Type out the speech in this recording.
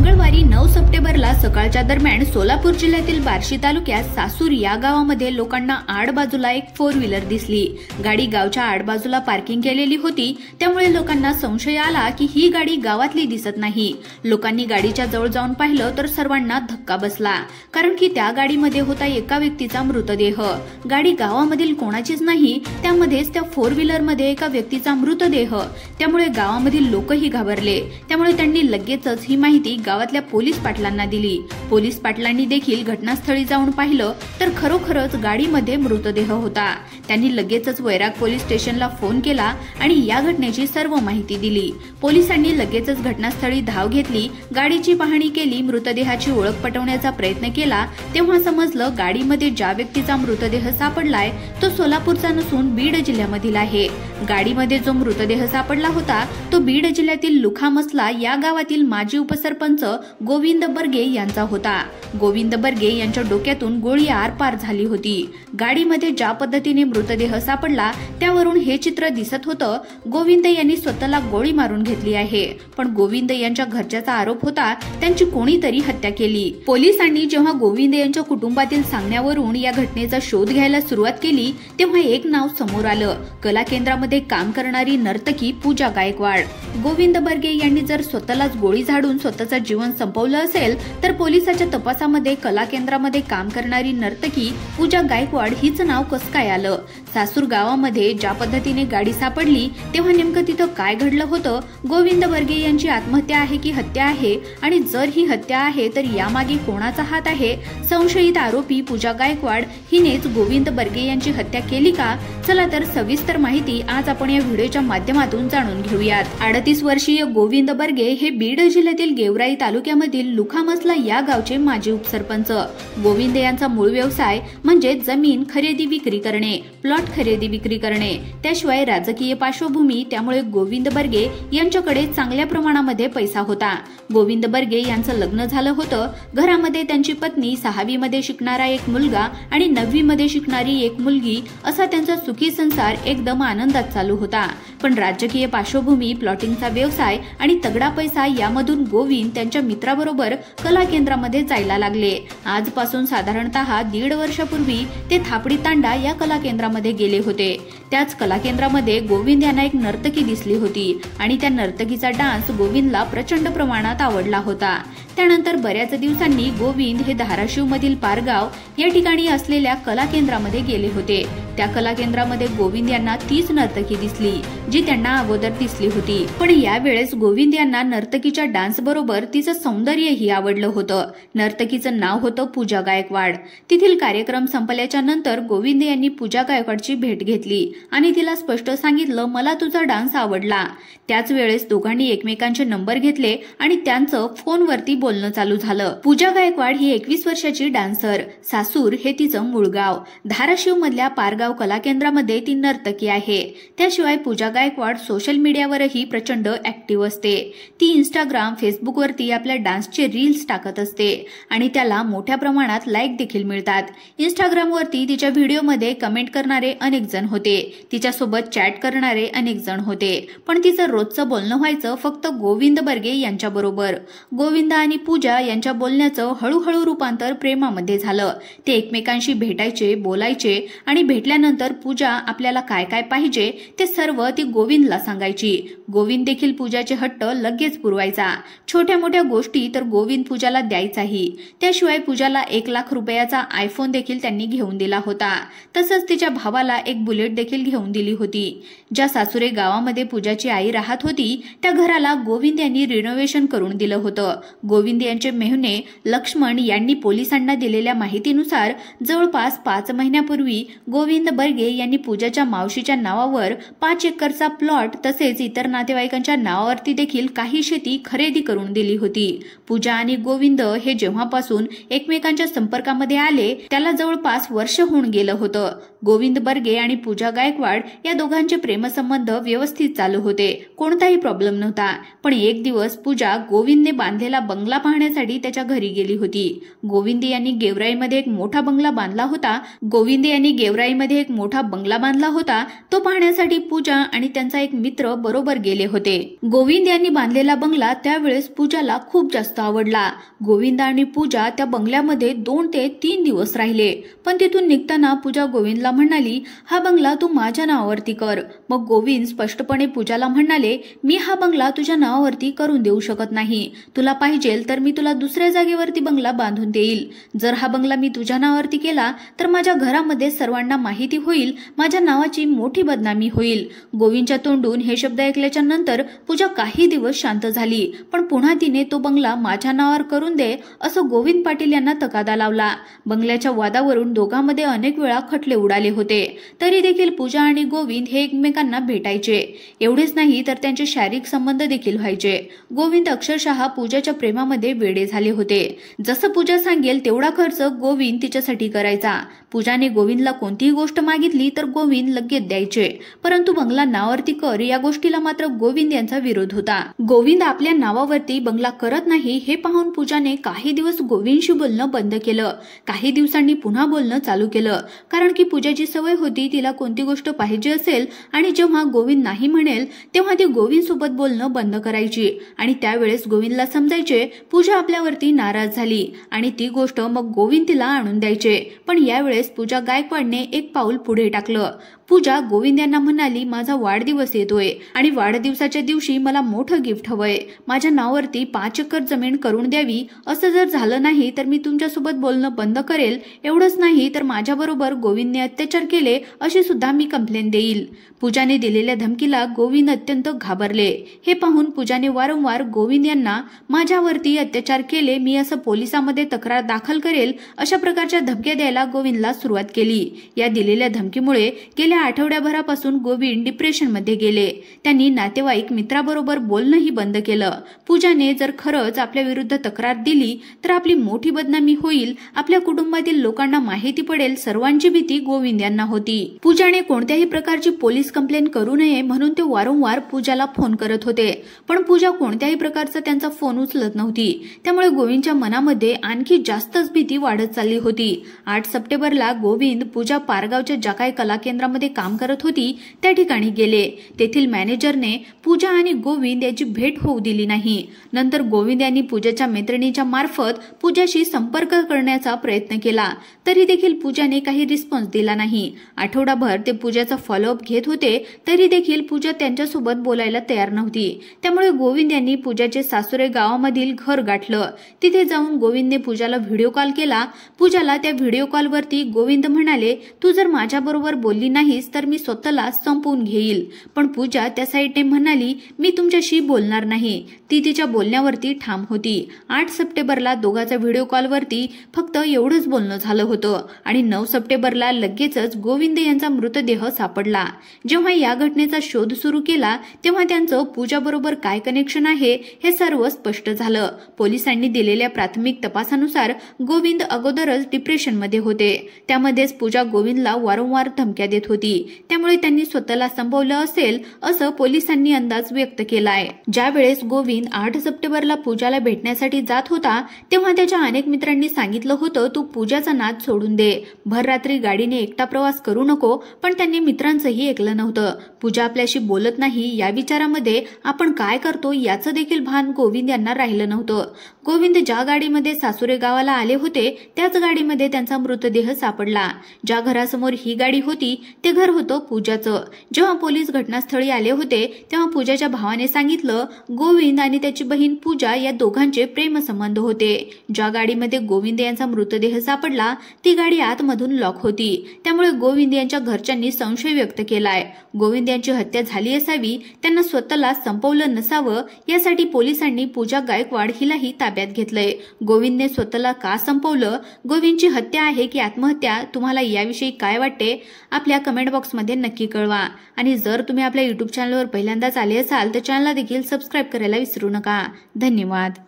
मंगळवारी 9 सप्टेंबरला सकाळच्या दरम्यान सोलापूर जिल्ह्यातील बार्शी तालुक्यात सासूर या गावामध्ये लोकांना आडबाजूला एक 4 व्हीलर दिसली। गाडी गावच्या आडबाजूला पार्किंग केलेली होती, त्यामुळे लोकांना संशय आला की ही गाडी गावातली दिसत नाही। लोकांनी गाडीच्या जवळ जाऊन पाहिलं तर सर्वांना धक्का बसला, कारण की त्या गाडीमध्ये होता एका व्यक्तीचा मृतदेह। गाडी गावामधील कोणाचीच नाही, त्यामध्येच त्या 4 व्हीलरमध्ये एका व्यक्तीचा मृतदेह। त्यामुळे गावामधील लोकही घाबरले। त्यामुळे त्यांनी लगेचच ही माहिती गावातल्या पोलीस पाटलांना दिली। पोलीस पाटलांनी देखील घटनास्थळी जाऊन पाहिलं तर खरोखरच गाडीमध्ये मृतदेह होता। त्यांनी लगेचच वैराग पोलीस स्टेशनला फोन केला आणि या घटनेची सर्व माहिती दिली। पोलिसांनी लगेचच घटनास्थळी धाव घेतली, गाडीची पाहणी केली, मृतदेहाची ओळख पटवण्याचा प्रयत्न केला। तेव्हा समजलं गाडीमध्ये ज्या व्यक्तीचा मृतदेह सापडलाय तो सोलापूरचा नसून बीड जिल्ह्यामधील आहे। गाडीमध्ये जो मृतदेह सापडला होता तो बीड जिल्ह्यातील लुखामसला या गावातील माजी उपसरपंच गोविंद बर्गे यांचा होता। गोविंद बर्गे यांच्या डोक्यातून गोळी आरपार झाली होती। गाडीमध्ये ज्या पद्धतीने मृतदेह सापडला त्यावरून हे चित्र दिसत होतं, गोविंद यांनी स्वतःला गोळी मारून घेतली आहे। पण गोविंद यांच्या घरच्याचा आरोप होता त्यांची कोणीतरी हत्या केली। पोलिसांनी जेव्हा गोविंद यांच्या कुटुंबातील सांगण्यावरून या घटनेचा शोध घ्यायला सुरुवात केली तेव्हा एक नाव समोर आलं, कला केंद्रामध्ये काम करणारी नर्तकी पूजा गायकवाड। गोविंद बर्गे यांनी जर स्वतःलाच गोळी झाडून स्वतःचं जीवन संपवलं असेल तर पोलिसांच्या तपासामध्ये कला केंद्रामध्ये काम करणारी नर्तकी पूजा गायकवाड हीच नाव कसं काय आलं? सासूर गावामध्ये ज्या पद्धतीने गाडी सापडली तेव्हा नेमकं तिथं काय घडलं होतं? गोविंद बर्गे यांची आत्महत्या आहे की हत्या आहे? आणि जर ही हत्या आहे तर यामागे कोणाचा हात आहे? संशयित आरोपी पूजा गायकवाड हिनेच गोविंद बर्गे यांची हत्या केली का? चला तर सविस्तर माहिती आज आपण या व्हिडिओच्या माध्यमातून जाणून घेऊयात। 38 वर्षीय गोविंद बर्गे हे बीड जिल्ह्यातील गेवराई तालुक्यामधील लुखामसला या गावचे माजी उपसरपंच। गोविंद यांचा मूळ व्यवसाय म्हणजे जमीन खरेदी विक्री करणे, प्लॉट खरेदी विक्री करणे, त्याशिवाय राजकीय पार्श्वभूमी, त्यामुळे गोविंद बर्गे यांच्याकडे चांगल्या प्रमाणामध्ये पैसा होता। गोविंद बर्गे यांचं लग्न झालं होतं, घरामध्ये त्यांची पत्नी, 6वी मध्ये शिकणारा एक मुलगा आणि 9वी मध्ये शिकणारी एक मुलगी, असा त्यांचा सुखी संसार एकदम आनंदात चालू होता। पण राजकीय पार्श्वभूमी, प्लॉटिंगचा व्यवसाय आणि तगडा पैसा यामधून गोविंद त्यांच्या मित्राबरोबर कला केंद्रामध्ये जायला लागले। आजपासून साधारणतः 1.5 वर्षापूर्वी ते थापडी तांडा या कला केंद्रामध्ये गेले होते। त्याच कला केंद्रामध्ये गोविंद यांना एक नर्तकी दिसली होती आणि त्या नर्तकीचा डान्स गोविंदला प्रचंड प्रमाणात आवडला होता। त्यानंतर बऱ्याच दिवसांनी गोविंद हे धाराशिव मधील पारगाव या ठिकाणी असलेल्या कला केंद्रामध्ये गेले होते। त्या कला केंद्रामध्ये गोविंद यांना तीच नर्तकी दिसली जी त्यांना अगोदर दिसली होती। पण यावेळेस गोविंद यांना नर्तकीच्या डान्स बरोबर तिचं सौंदर्यही आवडलं होतं। नर्तकीचं नाव होतं पूजा गायकवाड। तिथील कार्यक्रम संपल्याच्या नंतर गोविंद यांनी पूजा गायकवाडची भेट घेतली आणि तिला स्पष्ट सांगितलं, मला तुझा डान्स आवडला। त्याच वेळेस दोघांनी एकमेकांचे नंबर घेतले आणि त्यांचं फोनवरती बोलणं चालू झालं। पूजा गायकवाड ही 21 वर्षाची डान्सर, सासूर हे तिचं मूळ गाव, धाराशिव मधल्या पारगाव कला केंद्रामध्ये ती नर्तकी आहे। त्याशिवाय पूजा गायकवाड सोशल मीडियावरही प्रचंड ऍक्टिव्ह असते। ती इंस्टाग्राम, फेसबुकवरती आपल्या डान्सचे रील्स टाकत असते आणि त्याला मोठ्या प्रमाणात लाईक देखील मिळतात। इंस्टाग्रामवरती तिच्या व्हिडिओमध्ये कमेंट करणारे अनेक जण होते, तिच्यासोबत चॅट करणारे अनेक जण होते, पण तिचं रोजचं बोलणं व्हायचं फक्त गोविंद बर्गे यांच्याबरोबर। गोविंद आणि पूजा यांच्या बोलण्याचं हळूहळू रूपांतर प्रेमामध्ये झालं। ते एकमेकांशी भेटायचे, बोलायचे आणि भेटल्यानंतर पूजा आपल्याला काय काय पाहिजे ते सर्व ती गोविंदला सांगायची। गोविंद देखील पूजाचे हट्ट लगेच पुरवायचा। छोट्या मोठ्या गोष्टी तर गोविंद पूजाला द्यायचाही। त्याशिवाय पूजाला 1 लाख रुपयाचा आयफोन देखील त्यांनी घेऊन दिला होता। तसंच तिच्या भावाला एक बुलेट देखील घेऊन दिली होती। ज्या सासुरे गावामध्ये पूजाची आई राहत होती त्या घराला गोविंद यांनी रिनोव्हेशन करून दिलं होतं। गोविंद यांचे मेहुणे लक्ष्मण यांनी पोलिसांना दिलेल्या माहितीनुसार जवळपास 5 महिन्यापूर्वी गोविंद बर्गे यांनी पूजाच्या मावशीच्या नावावर 5 एकरचा प्लॉट तसेच इतर नातेवाईकांच्या नावावरती देखील काही शेती खरेदी करून दिली होती। पूजा आणि गोविंद हे जेव्हापासून एकमेकांच्या संपर्कामध्ये आले त्याला जवळपास वर्ष होऊन गेलं होतं। गोविंद बर्गे आणि पूजा गायकवाड या दोघांचे प्रेमसंबंध व्यवस्थित चालू होते, कोणताही प्रॉब्लेम नव्हता. पण एक दिवस पूजा गोविंदने बांधलेला बंगला पाहण्यासाठी त्याच्या घरी गेली होती. गोविंद यांनी गेवराईमध्ये एक मोठा बंगला बांधला होता. तो पाहण्यासाठी पूजा आणि त्यांचा एक मित्र बरोबर गेले होते. गोविंद यांनी बांधलेला बंगला त्यावेळेस पूजाला खूप जास्त आवडला. गोविंद आणि पूजा त्या बंगल्यामध्ये 2 ते 3 दिवस राहिले. पण तिथून निघताना पूजा गोविंदला म्हणाली, हा बंगला तू माझ्या नावावरती कर. मग गोविंद स्पष्टपणे पूजाला म्हणाले, मी हा बंगला तुझ्या नावावरती करून देऊ शकत नाही. तुला पाहिजे तर मी तुला दुसऱ्या जागेवरती बंगला बांधून देईल. जर हा बंगला मी तुझ्या नावावरती केला तर माझ्या घरामध्ये सर्वांना माहिती होईल, माझ्या नावाची मोठी बदनामी होईल. गोविंदच्या तोंडून हे शब्द ऐकल्याच्या नंतर पूजा काही दिवस शांत झाली. पण पुन्हा तिने तो बंगला माझ्या नावावर करून दे असं गोविंद पाटील यांना तगादा लावला. बंगल्याच्या वादावरून दोघांमध्ये अनेक वेळा खटले उडाले होते. तरी देखील पूजा आणि गोविंद हे एकमेकांना भेटायचे. एवढेच नाही तर त्यांचे शारीरिक संबंध देखील व्हायचे. गोविंद अक्षरशः पूजाच्या प्रेमामध्ये वेडे झाले होते. जसं पूजा सांगेल तेवढा खर्च गोविंद तिच्यासाठी करायचा. पूजाने गोविंदला कोणतीही गोष्ट मागितली तर गोविंद लगेच द्यायचे. परंतु बंगला नावावरती कर या गोष्टीला मात्र गोविंद यांचा विरोध होता. गोविंद आपल्या नावावरती बंगला करत नाही हे पाहून पूजाने काही दिवस गोविंदशी बोलणं बंद केलं. काही दिवसांनी पुन्हा बोलणं चालू केलं. कारण की पूजाची सवय होती तिला कोणती गोष्ट पाहिजे असेल आणि जेव्हा गोविंद नाही म्हणेल तेव्हा ती गोविंद सोबत बोलणं बंद करायची. आणि त्यावेळेस गोविंदला समजायचे पूजा आपल्यावरती नाराज झाली आणि ती गोष्ट मग गोविंद तिला आणून द्यायचे. पण यावेळेस पूजा गायकवाडने एक पाऊल पुढे टाकलं. पूजा गोविंद यांना म्हणाली, माझा वाढदिवस येतोय आणि वाढदिवसाच्या दिवशी मला मोठं गिफ्ट हवंय. माझ्या नावावरती 5 एकर जमीन करून द्यावी. असं जर झालं नाही तर मी तुमच्यासोबत बोलणं बंद करेल. एवढंच नाही तर माझ्याबरोबर गोविंदने अत्याचार केले अशी सुद्धा मी कंप्लेंट देईल. पूजाने दिलेल्या धमकीला गोविंद अत्यंत घाबरले. हे पाहून पूजाने वारंवार गोविंद यांना माझ्यावरती अत्याचार केले, मी असं पोलिसांमध्ये तक्रार दाखल करेल अशा प्रकारच्या धमक्या द्यायला गोविंदला सुरुवात केली. या दिलेल्या धमकीमुळे गेल्या आठवड्याभरापासून गोविंद डिप्रेशनमध्ये गेले. त्यांनी नातेवाईक मित्राबरोबर बोलणंही बंद केलं. पूजाने जर खरंच आपल्या विरुद्ध तक्रार दिली तर आपली मोठी बदनामी होईल, आपल्या कुटुंबातील लोकांना माहिती पडेल. सर्वांची भीती गोविंद यांना होती. पूजाने कोणत्याही प्रकारची पोलीस कंप्लेंट करू नये म्हणून ते वारंवार पूजाला फोन करत होते. पण पूजा कोणत्याही प्रकारचा त्यांचा फोन उचलत नव्हती. त्यामुळे गोविंदच्या मनामध्ये आणखी जास्तच भीती वाढत चालली होती. 8 सप्टेंबरला गोविंद पूजा पारगावच्या ज्या काही कला केंद्रामध्ये काम करत होती त्या ठिकाणी गेले. तेथील मॅनेजरने पूजा आणि गोविंद यांची भेट होऊ दिली नाही. नंतर गोविंद यांनी पूजाच्या मैत्रिणीच्या मार्फत पूजाशी संपर्क करण्याचा प्रयत्न केला. तरी देखील पूजाने काही रिस्पॉन्स दिला नाही. आठवडाभर ते पूजाचा फॉलोअप घेत होते तरी देखील पूजा त्यांच्यासोबत बोलायला तयार नव्हती. त्यामुळे गोविंद यांनी पूजाचे सासुरे गावामधील घर गाठलं. तिथे जाऊन गोविंदने पूजाला व्हिडिओ कॉल केला. पूजाला त्या व्हिडिओ कॉलवरती गोविंद म्हणाले, तू जर माझ्याबरोबर बोलली नाहीस तर मी स्वतःला संपवून घेईल. पण पूजा त्या साईडने म्हणाली, मी तुमच्याशी बोलणार नाही. ती तिच्या बोलण्यावरती ठाम होती. 8 सप्टेंबरला दोघांच्या व्हिडिओ कॉलवरती फक्त एवढंच बोलणं झालं होतं आणि 9 सप्टेंबरला लगेचच गोविंद यांचा मृतदेह सापडला. जेव्हा या घटनेचा शोध सुरू केला तेव्हा त्यांचं पूजाबरोबर काय कनेक्शन आहे हे सर्व स्पष्ट झालं. पोलिसांनी दिलेल्या प्राथमिक तपासानुसार गोविंद अगोदरच डिप्रेशनमध्ये होते. त्यामध्येच पूजा गोविंदला वारंवार धमक्या देत होती. त्यामुळे त्यांनी स्वतःला संपवलं असेल असं पोलिसांनी अंदाज व्यक्त केलाय. ज्यावेळेस गोविंद 8 सप्टेंबरला पूजाला भेटण्यासाठी जात होता तेव्हा त्याच्या अनेक मित्रांनी सांगितलं होतं, तू पूजाचा नाद सोडून दे, भर रात्री गाडीने एकटा प्रवास करू नको. पण त्यांनी मित्रांचंही ऐकलं नव्हतं. पूजा आपल्याशी बोलत नाही या विचारामध्ये आपण काय करतो याचं देखील भान गोविंद यांना राहिलं नव्हतं. गोविंद ज्या गाडीमध्ये सासुरे गावाला आले होते त्याच गाडीमध्ये त्यांचा मृतदेह सापडला. ज्या घरासमोर ही गाडी होती ते घर होतं पूजाचं. जेव्हा पोलीस घटनास्थळी आले होते तेव्हा पूजाच्या भावाने सांगितलं, गोविंद आणि त्याची बहीण पूजा या दोघांचे प्रेमसंबंध होते. ज्या गाडीमध्ये गोविंद यांचा मृतदेह सापडला ती गाडी आतमधून लॉक होती. त्यामुळे गोविंद यांच्या घरच्यांनी संशय व्यक्त केलाय. गोविंद यांची हत्या झाली असावी, त्यांना स्वतःला संपवलं नसावं यासाठी पोलिसांनी पूजा गायकवाड हिलाही ताब्यात घेतलंय. गोविंदने स्वतःला का संपवलं, गोविंदची हत्या आहे की आत्महत्या, तुम्हाला याविषयी काय वाटते आपल्या कमेंट बॉक्समध्ये नक्की कळवा. आणि जर तुम्ही आपल्या YouTube चॅनलवर पहिल्यांदाच आले असाल तर चॅनलला देखील सबस्क्राईब करायला विसरू नका. धन्यवाद.